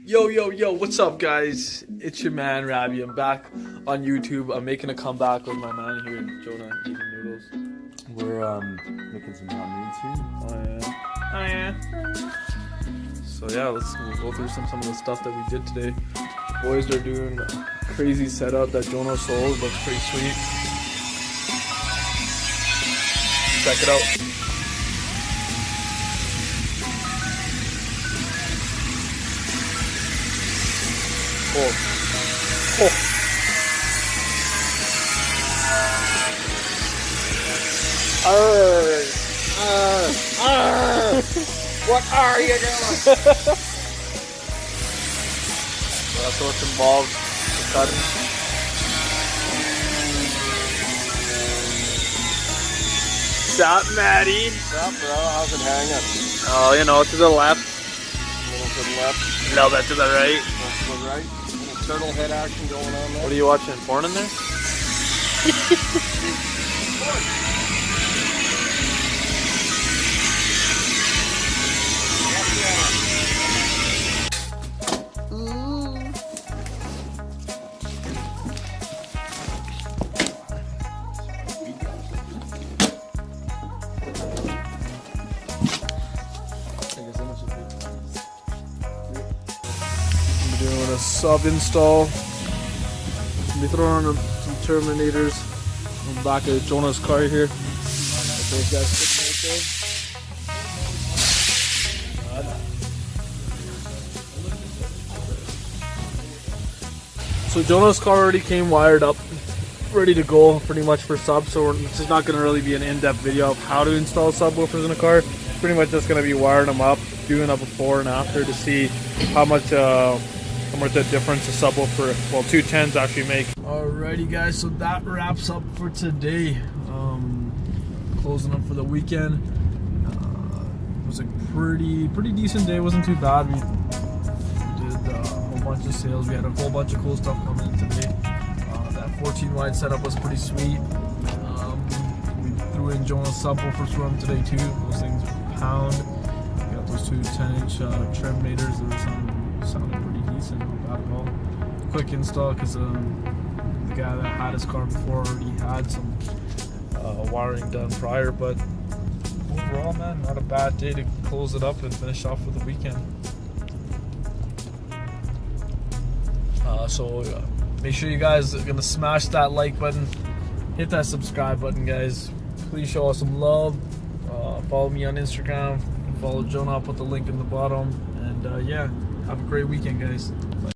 Yo, what's up, guys? It's your man, Rabbi. I'm back on YouTube. I'm making a comeback with my man here, Jonah, eating noodles. We're making some hot meats here. Oh, yeah. So, yeah, we'll go through some of the stuff that we did today. The boys are doing a crazy setup that Jonah sold. Looks pretty sweet. Check it out. Oh. What are you doing? That's what's involved with cutting. Sup, Maddie? Sup, bro? How's it hanging? Oh, you know, to the left. A little to the left. A little bit to the right. A little to the right. A little turtle head action going on there. What are you watching? Porn in there? I'm doing a sub install. I'll be throwing on some Terminators on the back of Jonah's car here. Those guys sitting right there. So Jonah's car already came wired up, ready to go pretty much for sub. So this is not going to really be an in-depth video of how to install subwoofers in a car. Pretty much just going to be wiring them up, doing a before and after to see how much the difference a subwoofer, well, 210s actually make. Alrighty guys, so that wraps up for today. Closing up for the weekend. It was a pretty decent day. It wasn't too bad. We did a whole bunch of sales. We had a whole bunch of cool stuff coming in today. That 14 wide setup was pretty sweet. We threw in Jonah's subwoofers for him today too. Those things were pound. We got those two 10-inch Terminators that sounded pretty decent, not bad at all. Quick install because the guy that had his car before already had some wiring done prior, but overall, man, not a bad day to close it up and finish off for the weekend. Make sure you guys are gonna smash that like button, hit that subscribe button, guys. Please show us some love. Follow me on Instagram, follow Jonah. I'll put the link in the bottom, and yeah, have a great weekend, guys. Bye.